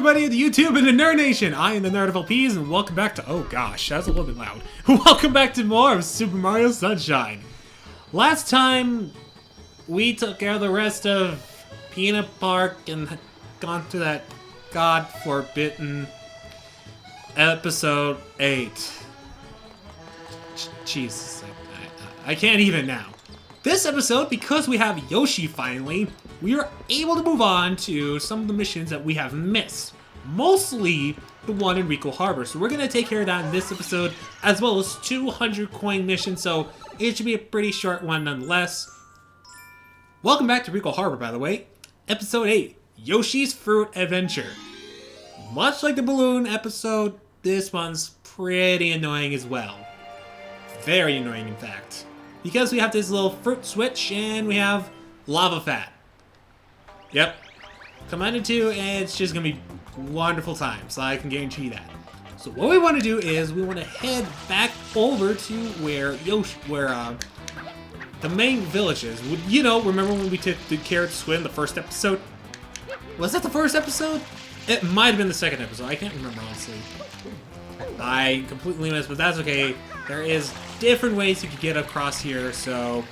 everybody of the YouTube and the Nerd Nation! I am the Nerd of LPs, and welcome back to... Oh gosh, that's a little bit loud. Welcome back to more of Super Mario Sunshine. Last time, we took care of the rest of Peanut Park and had gone through that God-forbidden episode 8. Jesus, I can't even now. This episode, because we have Yoshi finally, we are able to move on to some of the missions that we have missed. Mostly the one in Rico Harbor. So we're going to take care of that in this episode, as well as 200 coin missions, so it should be a pretty short one nonetheless. Welcome back to Rico Harbor, by the way. Episode 8, Yoshi's Fruit Adventure. Much like the balloon episode, this one's pretty annoying as well. Very annoying, in fact. Because we have this little fruit switch, and we have lava fat. Yep. Commanded 2, and it's just gonna be wonderful times, so I can guarantee that. So what we want to do is we want to head back over to where the main village is. You know, remember when we took the carrot swim the first episode? Was that the first episode? It might have been the second episode. I can't remember, honestly. I completely missed, but that's okay. There is different ways you could get across here, so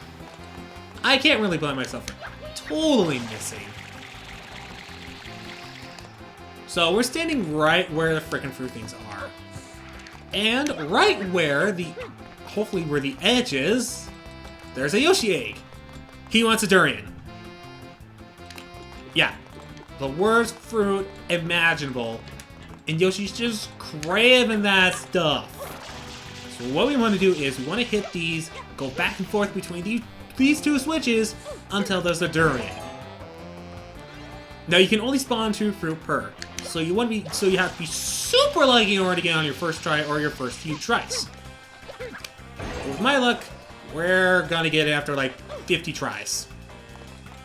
I can't really blame myself for totally missing. So we're standing right where the frickin' fruit things are. And right where hopefully where the edge is, there's a Yoshi egg. He wants a durian. Yeah, the worst fruit imaginable. And Yoshi's just craving that stuff. So what we want to do is we want to hit these, go back and forth between these two switches until there's a durian. Now you can only spawn 2 fruit per. So you have to be super lucky in order to get on your first try or your first few tries. With my luck, we're gonna get it after like 50 tries.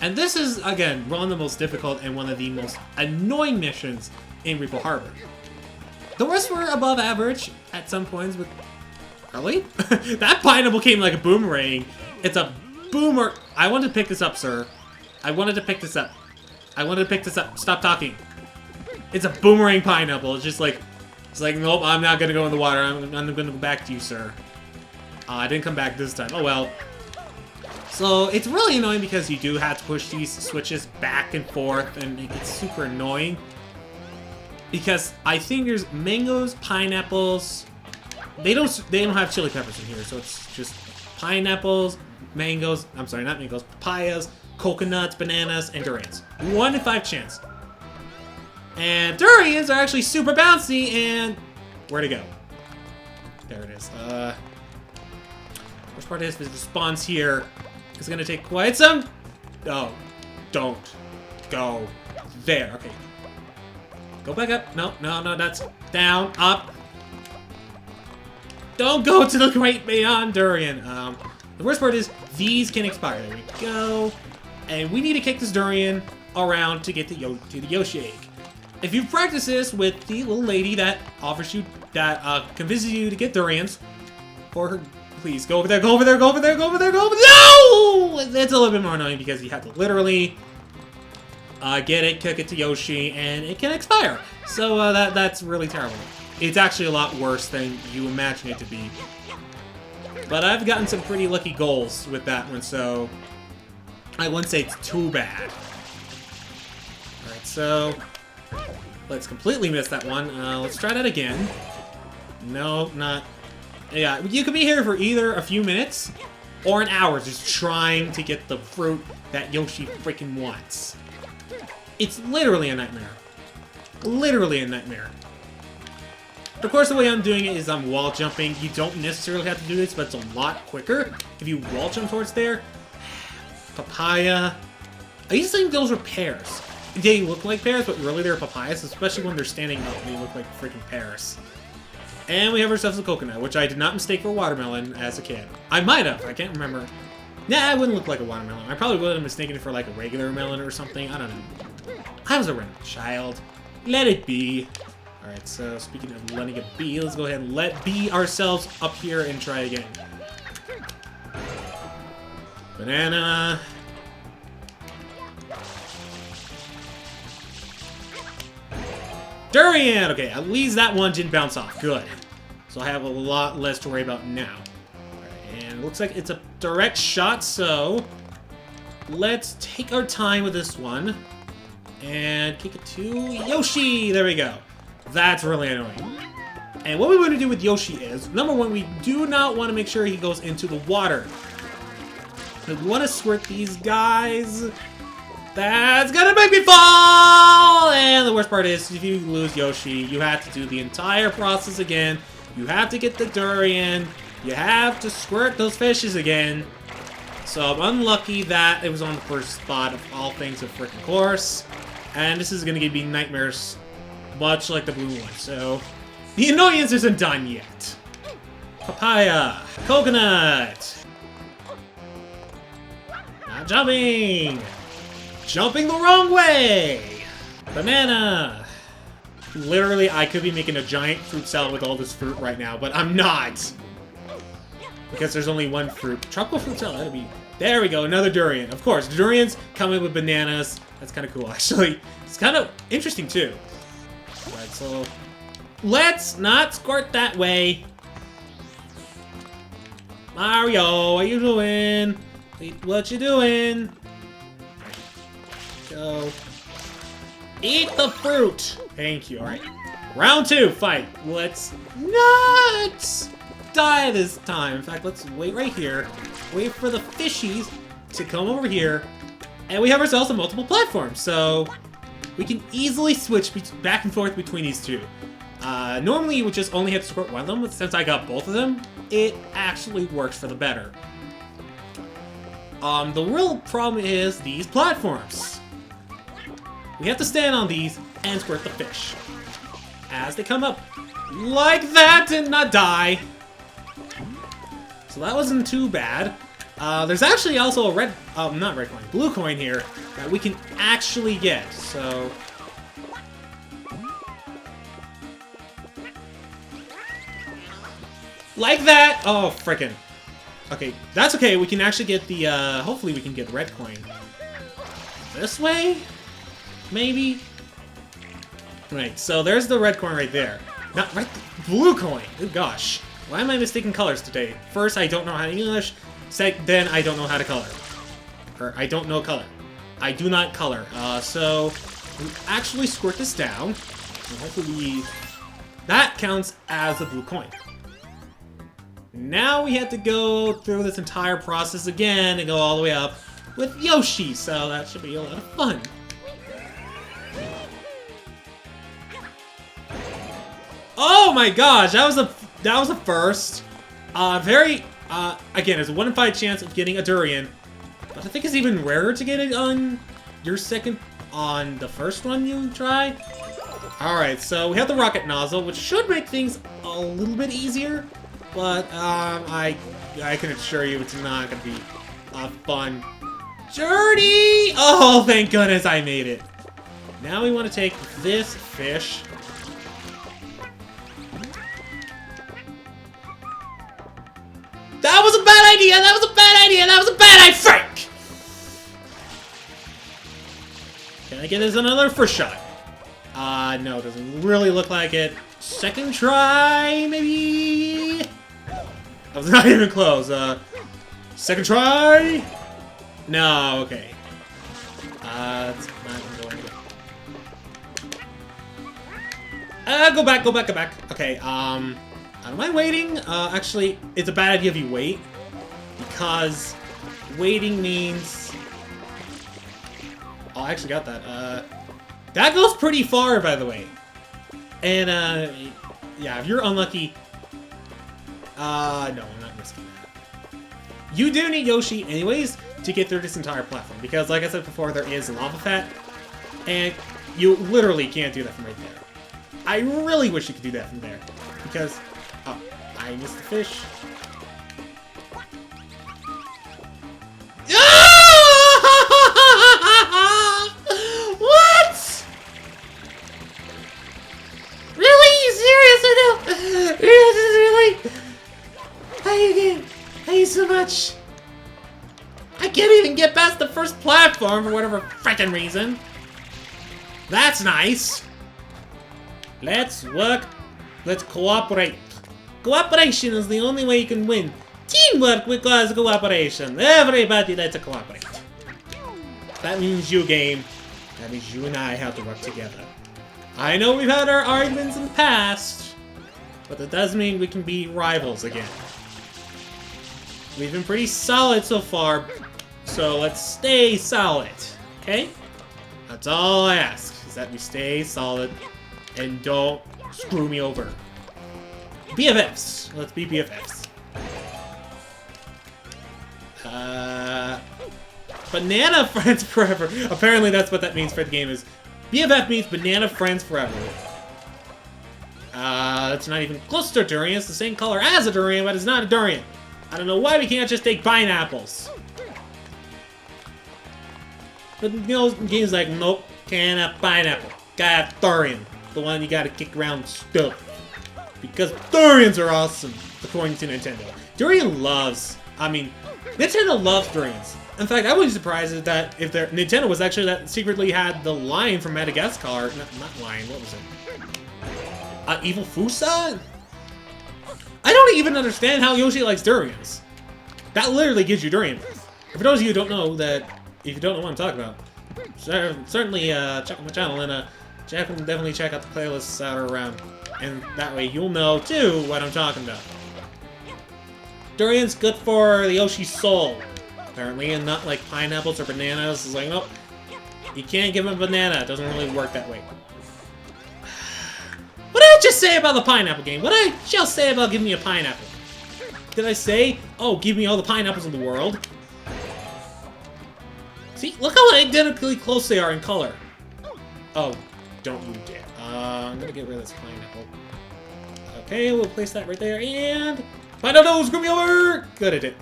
And this is, again, one of the most difficult and one of the most annoying missions in Rico Harbor. The rest were above average at some points, but... Really? That pineapple came like a boomerang. It's a boomer... I wanted to pick this up, sir. I wanted to pick this up. Stop talking. It's a boomerang pineapple. It's like, nope, I'm not gonna go in the water. I'm gonna go back to you, sir. I didn't come back this time. Oh well. So it's really annoying because you do have to push these switches back and forth, and it gets super annoying. Because I think there's mangoes, pineapples. They don't have chili peppers in here, so it's just pineapples, mangoes. I'm sorry, not mangoes. Papayas, coconuts, bananas, and durians. 1 in 5 chance. And durians are actually super bouncy, and where'd it go? There it is. Which part is it spawns here? It's gonna take quite some. Oh, don't go there. Okay. Go back up. No, that's down, up. Don't go to the great beyond durian. The worst part is these can expire. There we go. And we need to kick this durian around to get to the Yoshi egg. If you practice this with the little lady that offers you, convinces you to get durians, for her, please go over there, go over there, go over there, go over there, go over there. No! It's a little bit more annoying because you have to literally get it, cook it to Yoshi, and it can expire. So that's really terrible. It's actually a lot worse than you imagine it to be. But I've gotten some pretty lucky goals with that one, so I wouldn't say it's too bad. Alright, so let's completely miss that one. Let's try that again. No, not... Yeah, you could be here for either a few minutes or an hour just trying to get the fruit that Yoshi freaking wants. It's literally a nightmare. Literally a nightmare. Of course, the way I'm doing it is I'm wall jumping. You don't necessarily have to do this, but it's a lot quicker if you wall jump towards there. Papaya. I used to think those were pears. They look like pears, but really they're papayas, especially when they're standing up. They look like freaking pears. And we have ourselves a coconut, which I did not mistake for watermelon as a kid. I might have. I can't remember. Nah, it wouldn't look like a watermelon. I probably would have mistaken it for like a regular melon or something. I don't know. I was a random child. Let it be. Alright, so speaking of letting it be, let's go ahead and let be ourselves up here and try again. Banana. Durian! Okay, at least that one didn't bounce off. Good. So I have a lot less to worry about now. Alright, and it looks like it's a direct shot, so let's take our time with this one. And kick it to Yoshi! There we go. That's really annoying. And what we want to do with Yoshi is, number one, we do not want to make sure he goes into the water. We want to squirt these guys. That's gonna make me fall! And the worst part is, if you lose Yoshi, you have to do the entire process again. You have to get the durian. You have to squirt those fishes again. So I'm unlucky that it was on the first spot of all things, of freaking course. And this is gonna give me nightmares, much like the blue one. So the annoyance isn't done yet. Papaya, coconut. Not jumping. Jumping the wrong way! Banana! Literally, I could be making a giant fruit salad with all this fruit right now, but I'm not! Because there's only one fruit. Tropical fruit salad, that'd be... There we go, another durian. Of course, durians come in with bananas. That's kind of cool, actually. It's kind of interesting, too. Alright, so... Let's not squirt that way! Mario, what you doing? What you doing? Go. Eat the fruit! Thank you, alright. Round 2, fight. Let's not die this time. In fact, let's wait right here. Wait for the fishies to come over here. And we have ourselves a multiple platform, so we can easily switch back and forth between these two. Normally you would just only have to squirt one of them, but since I got both of them, it actually works for the better. The real problem is these platforms. We have to stand on these and squirt the fish as they come up. Like that, did not die. So that wasn't too bad. There's actually also a red, not red coin, blue coin here that we can actually get, so... Like that! Oh, frickin'. Okay, that's okay, we can actually get the, hopefully we can get the red coin. This way? Maybe? Right, so there's the red coin right there. Not right, blue coin! Oh gosh. Why am I mistaking colors today? First, I don't know how to English. Then, I don't know how to color. Or, I don't know color. I do not color. So, we actually squirt this down. And hopefully, that counts as a blue coin. Now we have to go through this entire process again and go all the way up with Yoshi. So, that should be a lot of fun. Oh my gosh, that was a first. Again, there's a 1 in 5 chance of getting a durian, but I think it's even rarer to get it on the first one you try. All right, so we have the rocket nozzle, which should make things a little bit easier, but I can assure you it's not gonna be a fun journey. Oh, thank goodness I made it. Now we want to take this fish. That was a bad idea! That was a bad idea! That was a bad idea! Frank! Can I get this another first shot? No, it doesn't really look like it. Second try, maybe? I was not even close. Second try? No, okay. It's not going to go back, go back, go back. Okay, I don't mind waiting. Actually, it's a bad idea if you wait, because waiting means... Oh, I actually got that. That goes pretty far, by the way. And, yeah, if you're unlucky... no, I'm not risking that. You do need Yoshi, anyways, to get through this entire platform, because, like I said before, there is lava fat, and you literally can't do that from right there. I really wish you could do that from there, because... Oh, I missed the fish. What? Really? Seriously? Really? How you get? How you so much? I can't even get past the first platform for whatever frickin' reason. That's nice. Let's work. Let's cooperate. Cooperation is the only way you can win. Teamwork requires cooperation. Everybody, let's cooperate. That means you, game. That means you and I have to work together. I know we've had our arguments in the past, but that does mean we can be rivals again. We've been pretty solid so far, so let's stay solid, okay? That's all I ask, is that we stay solid and don't screw me over. BFFs. Let's be BFFs. Banana friends forever. Apparently that's what that means for the game is. BFF means banana friends forever. That's not even close to a durian. It's the same color as a durian, but it's not a durian. I don't know why we can't just take pineapples. But you know, games like, nope, can't have pineapple. Gotta have durian. The one you gotta kick around still. Because durians are awesome, according to Nintendo. Nintendo loves durians. In fact, I wouldn't be surprised that if Nintendo was actually that secretly had the lion from Madagascar. Not lion, what was it? Evil Fusa? I don't even understand how Yoshi likes durians. That literally gives you durian. For those of you who don't know if you don't know what I'm talking about, certainly check out my channel and definitely check out the playlists that are around. And that way you'll know, too, what I'm talking about. Durian's good for the Yoshi soul, apparently, and not like pineapples or bananas. It's like, nope, you can't give him a banana. It doesn't really work that way. What did I just say about the pineapple game? What did I just say about giving me a pineapple? Did I say, oh, give me all the pineapples in the world? See, look how identically close they are in color. Oh, don't you dare. I'm gonna get rid of this pineapple. Okay, we'll place that right there, and... Pineapple, screw me over! Good, I did.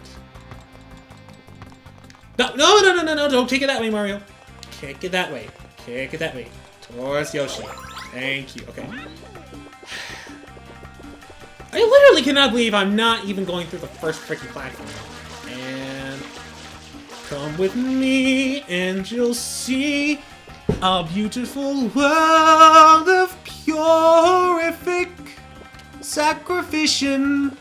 No, don't take it that way, Mario. Kick it that way. Kick it that way. Towards Yoshi. Thank you, okay. I literally cannot believe I'm not even going through the first freaking platform. And... come with me, and you'll see a beautiful world of purific sacrificial.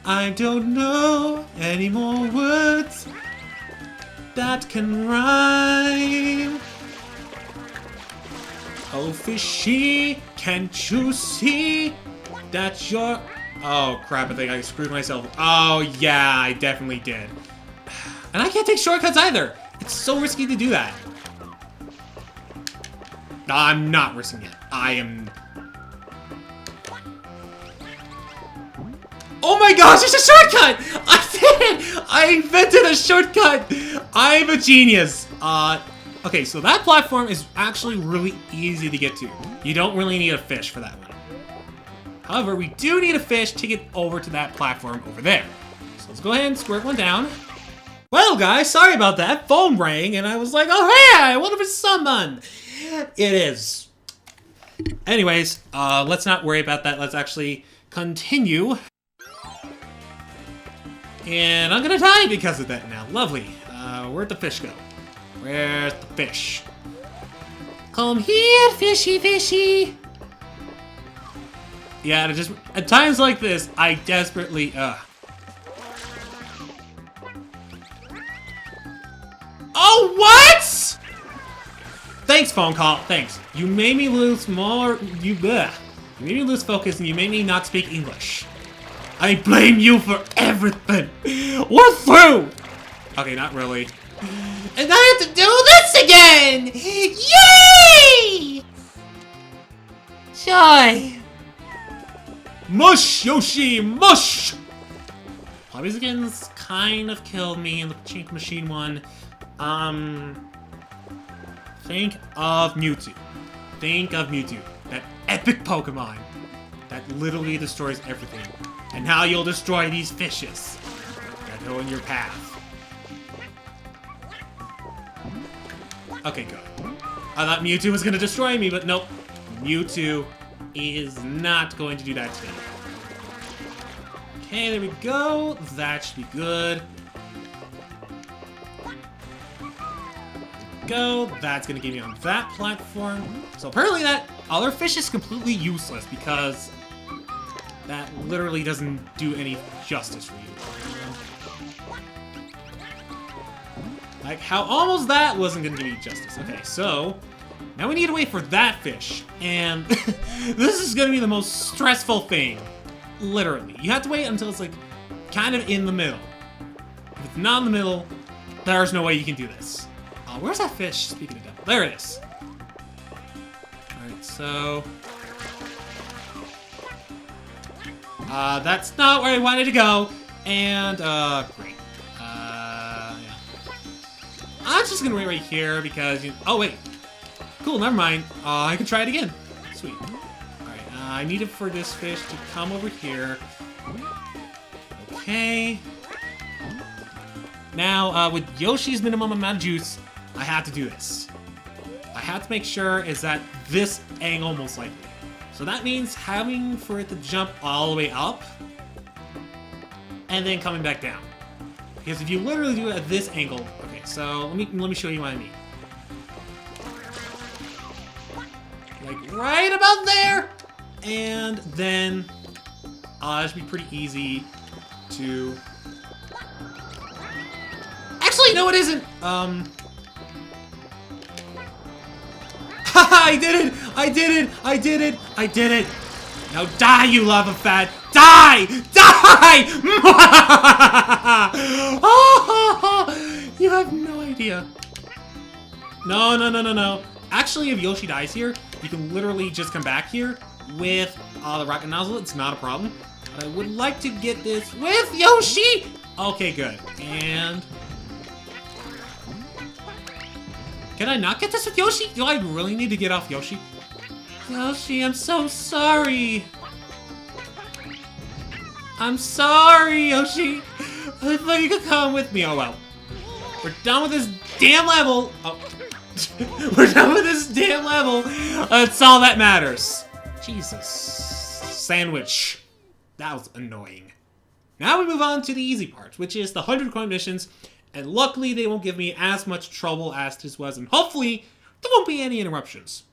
I don't know any more words that can rhyme. Oh, fishy, can't you see that you're... Oh, crap, I think I screwed myself. Oh, yeah, I definitely did. And I can't take shortcuts either. It's so risky to do that. No, I'm not risking it. I am... Oh my gosh, it's a shortcut! I did it! I invented a shortcut! I'm a genius. Okay, so that platform is actually really easy to get to. You don't really need a fish for that one. However, we do need a fish to get over to that platform over there. So let's go ahead and squirt one down. Well, guys, sorry about that. Phone rang, and I was like, oh, hey, I wonder if it's someone. It is. Anyways, let's not worry about that. Let's actually continue. And I'm gonna die because of that now. Lovely. Where'd the fish go? Where's the fish? Come here, fishy, fishy. Yeah, just at times like this, I desperately, Oh, what? Thanks, phone call. Thanks. You made me lose more. You made me lose focus, and you made me not speak English. I blame you for everything. We're through. Okay, not really. And I have to do this again. Yay! Joy. Mush, Yoshi, mush. Hobbies kind of killed me in the Chink Machine one. Think of Mewtwo. Think of Mewtwo. That epic Pokemon that literally destroys everything. And how you'll destroy these fishes that go in your path. Okay, good. I thought Mewtwo was gonna destroy me, but nope. Mewtwo is not going to do that to me. Okay, there we go. That should be good. go. That's gonna get me on that platform. So apparently that other fish is completely useless because that literally doesn't do any justice for you. Like how almost that wasn't gonna give me justice. Okay, so now we need to wait for that fish. And this is gonna be the most stressful thing. Literally. You have to wait until it's like kind of in the middle. If it's not in the middle, there's no way you can do this. Where's that fish? Speaking of devil. There it is. Alright, so... that's not where I wanted to go. And, great. Yeah. I'm just gonna wait right here because you... Oh, wait. Cool, never mind. I can try it again. Sweet. Alright, I need it for this fish to come over here. Okay. Now, with Yoshi's minimum amount of juice, I have to do this. I have to make sure is at this angle most likely. So that means having for it to jump all the way up and then coming back down. Because if you literally do it at this angle, okay, so let me show you what I mean. Like right about there, and then it should be pretty easy to. Actually, no, it isn't. I did it! I did it! I did it! I did it! Now die, you lava fat! Die! Die! You have no idea. No, no, no, no, no. Actually, if Yoshi dies here, you can literally just come back here with the rocket nozzle. It's not a problem. But I would like to get this with Yoshi! Okay, good. And... Can I not get this with Yoshi? Do I really need to get off Yoshi? Yoshi, I'm so sorry. I'm sorry, Yoshi. I thought you could come with me. Oh, well. We're done with this damn level. Oh. We're done with this damn level. That's all that matters. Jesus. Sandwich. That was annoying. Now we move on to the easy part, which is the 100 coin missions. And luckily, they won't give me as much trouble as this was, and hopefully, there won't be any interruptions.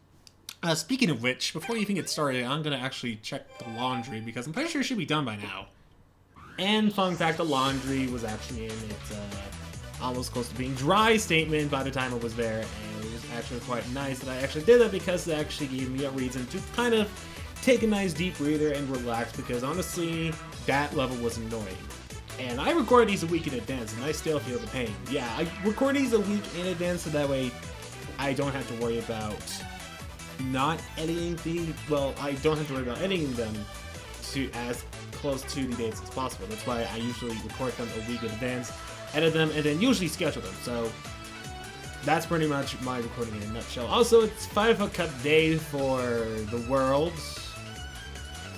Speaking of which, before you even get started, I'm going to actually check the laundry, because I'm pretty sure it should be done by now. And fun fact, the laundry was actually in its almost close to being dry statement by the time it was there, and it was actually quite nice that I actually did that, because it actually gave me a reason to kind of take a nice deep breather and relax, because honestly, that level was annoying. And I record these a week in advance, and I still feel the pain. Yeah, I record these a week in advance, so that way I don't have to worry about not editing I don't have to worry about editing them to as close to the dates as possible. That's why I usually record them a week in advance, edit them, and then usually schedule them. So that's pretty much my recording in a nutshell. Also, it's FIFA Cup day for the world.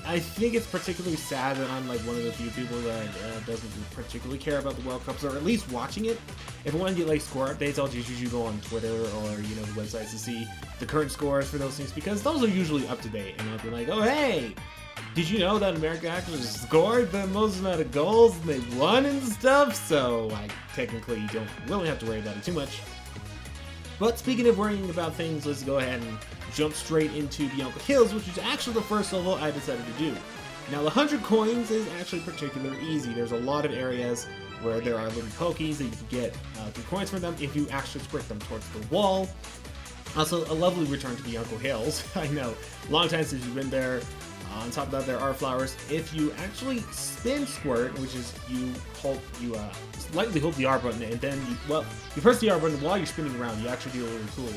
I think it's particularly sad that I'm like one of the few people that doesn't particularly care about the World Cups, or at least watching it. If I want to get like score updates, I'll just usually go on Twitter or the websites to see the current scores for those things, because those are usually up to date. And I'll be like, oh hey, did you know that America actually scored the most amount of goals and they won and stuff? So I technically don't really have to worry about it too much. But speaking of worrying about things, let's go ahead and jump straight into the Uncle Hills, which is actually the first level I decided to do. Now, the 100 coins is actually particularly easy. There's a lot of areas where there are little pokies that you can get 3 coins from them if you actually squirt them towards the wall. Also, a lovely return to the Uncle Hills. I know, long time since you've been there. On top of that, there are flowers. If you actually spin squirt, which is you lightly hold the R button, and then you press the R button while you're spinning around. You actually do a really cool.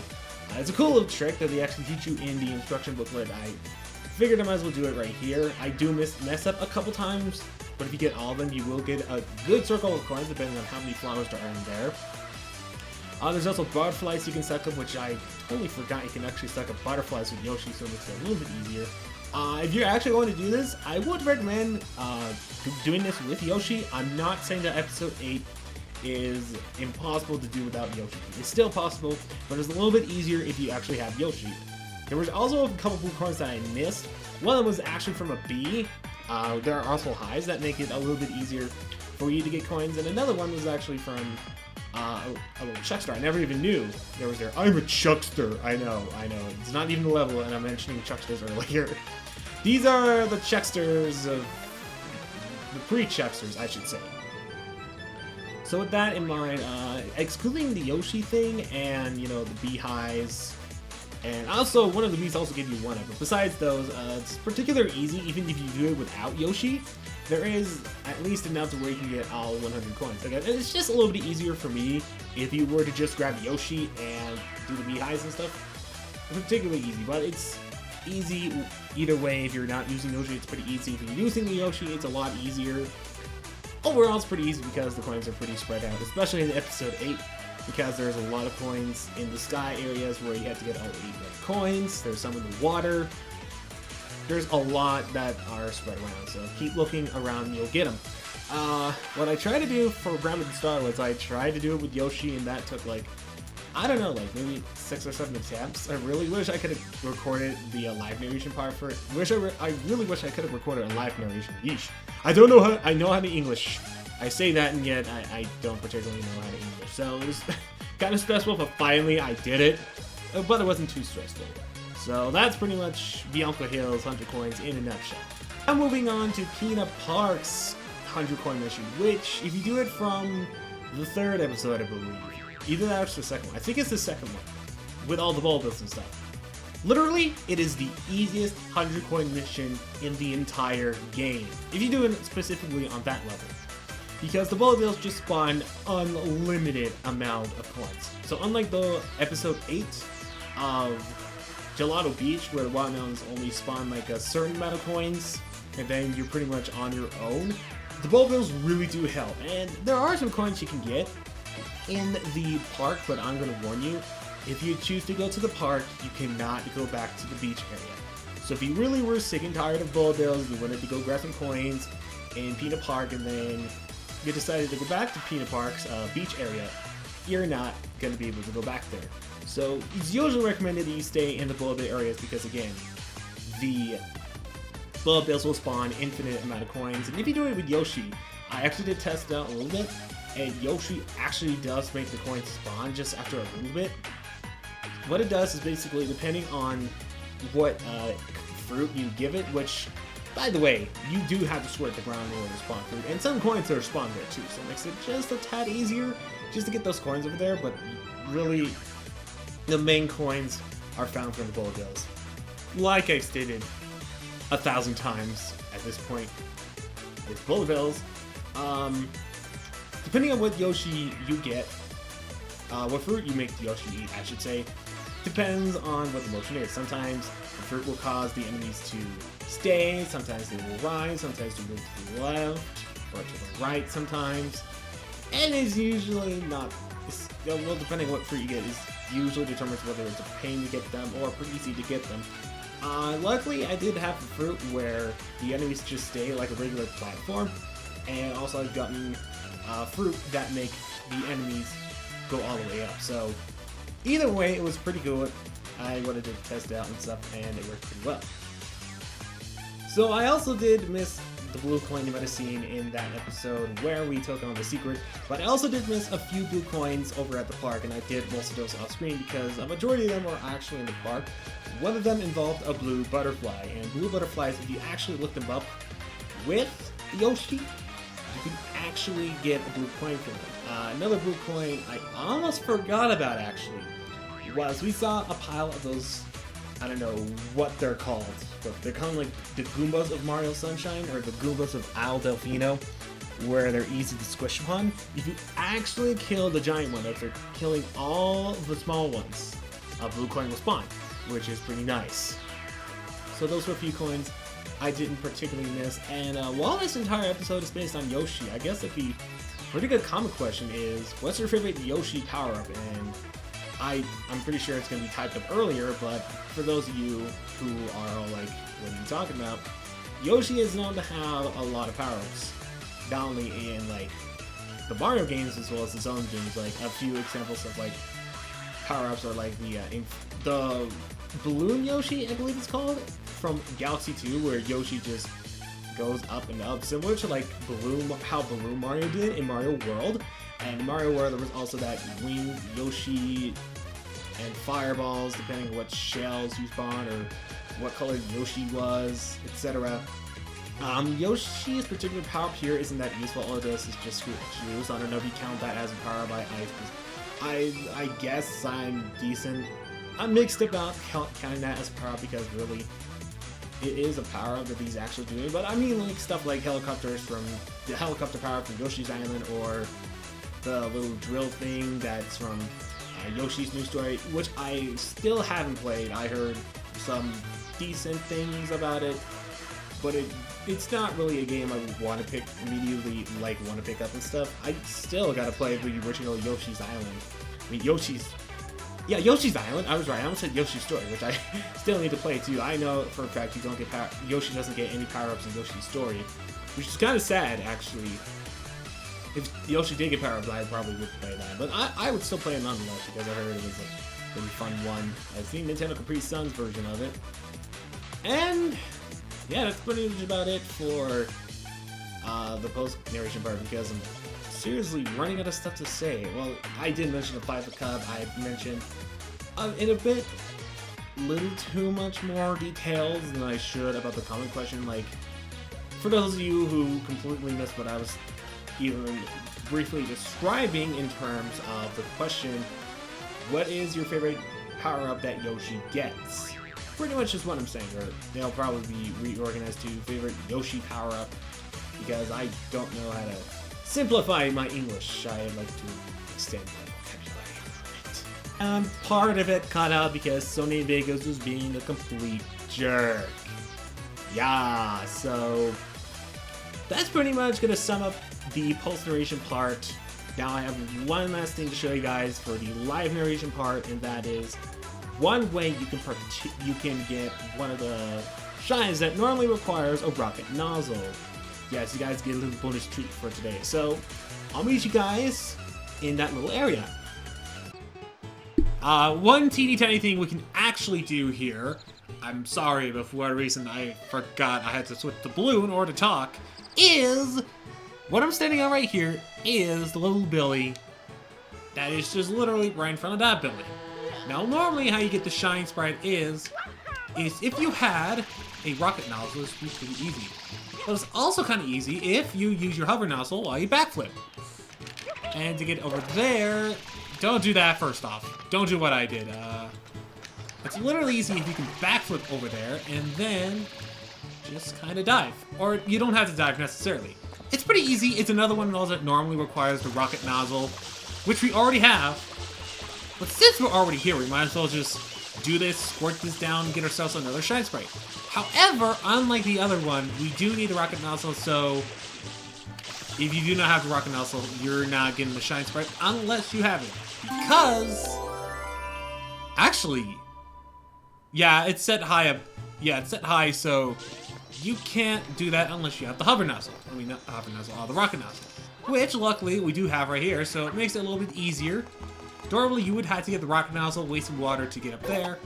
It's a cool little trick that they actually teach you in the instruction booklet. I figured I might as well do it right here. I do mess up a couple times, but if you get all of them, you will get a good circle of coins depending on how many flowers there are in there. There's also butterflies you can suck up, which I totally forgot you can actually suck up butterflies with Yoshi, so it makes it a little bit easier. If you're actually going to do this, I would recommend doing this with Yoshi. I'm not saying that episode 8 is impossible to do without Yoshi. It's still possible, but it's a little bit easier if you actually have Yoshi. There was also a couple blue coins that I missed. One of them was actually from a bee. There are also highs that make it a little bit easier for you to get coins, and another one was actually from a little Chuckster. I never even knew there was there. I'm a Chuckster. I know. It's not even the level, and I'm mentioning Chucksters earlier. These are the Chucksters of the pre-Chucksters, I should say. So with that in mind, excluding the Yoshi thing and, you know, the beehives, and also one of the bees also give you one up. But besides those, it's particularly easy, even if you do it without Yoshi. There is at least enough to where you can get all 100 coins. Again, it's just a little bit easier for me if you were to just grab Yoshi and do the beehives and stuff. It's particularly easy, but it's easy either way. If you're not using Yoshi, it's pretty easy. If you're using the Yoshi, it's a lot easier. Overall, it's pretty easy because the coins are pretty spread out, especially in episode 8, because there's a lot of coins in the sky areas where you have to get all 8 red coins. There's some in the water. There's a lot that are spread around, so keep looking around and you'll get them. What I tried to do for Grounded at the Start was I tried to do it with Yoshi, and that took like, I don't know, like maybe 6 or 7 attempts. I really wish I could have recorded the live narration part for it. I really wish I could have recorded a live narration. Yeesh. I know how to English. I say that, and yet I don't particularly know how to English. So it was kind of stressful, but finally I did it. But it wasn't too stressful. So that's pretty much Bianco Hill's 100 coins in a nutshell. Now moving on to Peanut Park's 100 coin mission, which, if you do it from the 3rd episode, I believe, either that or the 2nd one. I think it's the 2nd one, with all the bulbs and stuff. Literally, it is the easiest 100 coin mission in the entire game, if you do it specifically on that level. Because the bullet bills just spawn unlimited amount of coins. So unlike the episode 8 of Gelato Beach, where the watermelons only spawn like a certain amount of coins, and then you're pretty much on your own, the bullet bills really do help. And there are some coins you can get in the park, but I'm going to warn you, if you choose to go to the park, you cannot go back to the beach area. So if you really were sick and tired of bullet bills, you wanted to go grab some coins in Peanut Park, and then you decided to go back to Peanut Park's beach area, you're not going to be able to go back there. So it's usually recommended that you stay in the bullet bill areas because, again, the bullet bills will spawn infinite amount of coins. And if you do it with Yoshi, I actually did test it out a little bit, and Yoshi actually does make the coins spawn just after a little bit. What it does is basically, depending on what fruit you give it, which, by the way, you do have to sweat the ground in order to spawn fruit, and some coins are spawned there too, so it makes it just a tad easier just to get those coins over there, but really, the main coins are found from the bullet bills. Like I've stated 1,000 times at this point, with bullet bills, depending on what Yoshi you get, what fruit you make Yoshi eat, I should say, depends on what the motion is. Sometimes the fruit will cause the enemies to stay, sometimes they will rise, sometimes they move to the left, or to the right sometimes, and it's usually not, well, depending on what fruit you get, is usually determines whether it's a pain to get them or pretty easy to get them. Luckily, I did have a fruit where the enemies just stay like a regular platform, and also I've gotten fruit that make the enemies go all the way up. So either way, it was pretty good. I wanted to test it out and stuff, and it worked pretty well. So I also did miss the blue coin you might have seen in that episode where we took on the secret, but I also did miss a few blue coins over at the park, and I did most of those off screen because a majority of them were actually in the park. One of them involved a blue butterfly, and blue butterflies, if you actually look them up with Yoshi, you can actually get a blue coin from them. Another blue coin I almost forgot about actually was we saw a pile of those, I don't know what they're called, but they're kind of like the Goombas of Mario Sunshine or the Goombas of Al Delfino, where they're easy to squish upon. If you actually kill the giant one after killing all the small ones, a blue coin will spawn, which is pretty nice. So those were a few coins I didn't particularly miss, and while this entire episode is based on Yoshi, I guess if the pretty good common question is, what's your favorite Yoshi power-up? And I'm pretty sure it's going to be typed up earlier, but for those of you who are all like, what are you talking about? Yoshi is known to have a lot of power-ups, not only in like the Mario games as well as his own games. Like a few examples of like power-ups are like the Balloon Yoshi, I believe it's called, from Galaxy 2, where Yoshi just goes up and up, similar to like how Balloon Mario did in Mario World. And in Mario World, there was also that winged Yoshi and fireballs, depending on what shells you spawn or what color Yoshi was, etc. Yoshi's particular power-up here isn't that useful. All of this is just juice. I don't know if you count that as a power-up. I guess I'm decent. I'm mixed about counting that as a power-up because really, it is a power-up that he's actually doing. But I mean, like stuff like helicopters from the helicopter power-up from Yoshi's Island, or the little drill thing that's from Yoshi's New Story, which I still haven't played. I heard some decent things about it, but it's not really a game I would want to pick immediately, want to pick up and stuff. I still gotta play the original Yoshi's Island. I mean, Yoshi's Island. I was right. I almost said Yoshi's Story, which I still need to play too. I know for a fact you don't get Yoshi doesn't get any power-ups in Yoshi's Story, which is kind of sad actually. If Yoshi did get power-ups, I probably would play that. But I would still play it nonetheless because I heard it was a really fun one. I've seen Nintendo Capri Sun's version of it. And yeah, that's pretty much about it for the post-narration part because I'm seriously running out of stuff to say. Well, I did mention the Five Cup. I mentioned in a bit, little too much more details than I should about the comment question. Like, for those of you who completely missed what I was even briefly describing in terms of the question, what is your favorite power-up that Yoshi gets? Pretty much just what I'm saying, or they'll probably be reorganized to favorite Yoshi power-up, because I don't know how to simplify my English. I'd like to extend my vocabulary. Part of it cut out because Sony Vegas was being a complete jerk. Yeah, so that's pretty much gonna sum up the post-narration part. Now I have one last thing to show you guys for the live narration part, and that is one way you can get one of the shines that normally requires a rocket nozzle. Yes, you guys get a little bonus treat for today. So I'll meet you guys in that little area. One teeny tiny thing we can actually do here. I'm sorry, but for whatever reason I forgot I had to switch to blue in order to talk. Is what I'm standing on right here is the little Billy that is just literally right in front of that building. Now, normally how you get the shine sprite is if you had a rocket nozzle, it's pretty easy. But it's also kind of easy if you use your hover nozzle while you backflip. And to get over there, don't do that first off. Don't do what I did. It's literally easy if you can backflip over there and then just kind of dive. Or you don't have to dive necessarily. It's pretty easy. It's another one of those that normally requires the rocket nozzle, which we already have. But since we're already here, we might as well just do this, squirt this down, and get ourselves another shine sprite. However, unlike the other one, we do need the rocket nozzle, so if you do not have the rocket nozzle, you're not getting the shine sprite unless you have it. Because actually, yeah, it's set high up. Yeah, it's set high, so you can't do that unless you have the hover nozzle. I mean, not the hover nozzle, the rocket nozzle. Which, luckily, we do have right here, so it makes it a little bit easier. Normally, you would have to get the rocket nozzle, waste some water to get up there.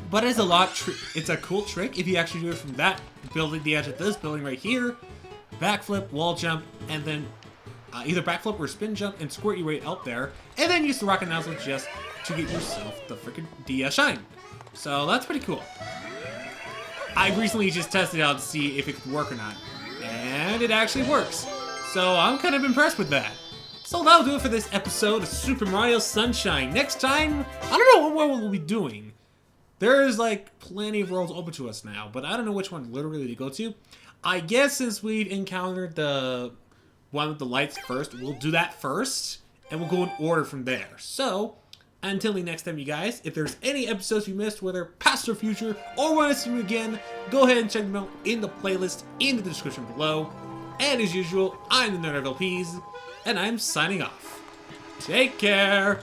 But it's it's a cool trick if you actually do it from that building, the edge of this building right here. Backflip, wall jump, and then either backflip or spin jump and squirt your way up there. And then use the rocket nozzle just to get yourself the shine. So that's pretty cool. I recently just tested it out to see if it could work or not. And it actually works. So I'm kind of impressed with that. So that'll do it for this episode of Super Mario Sunshine. Next time, I don't know what we'll be doing. There's like plenty of worlds open to us now, but I don't know which one literally to go to. I guess since we've encountered the one with the lights first, we'll do that first, and we'll go in order from there. So, until the next time, you guys, if there's any episodes you missed, whether past or future, or want to see me again, go ahead and check them out in the playlist in the description below. And as usual, I'm the Nerd of LPs, and I'm signing off. Take care!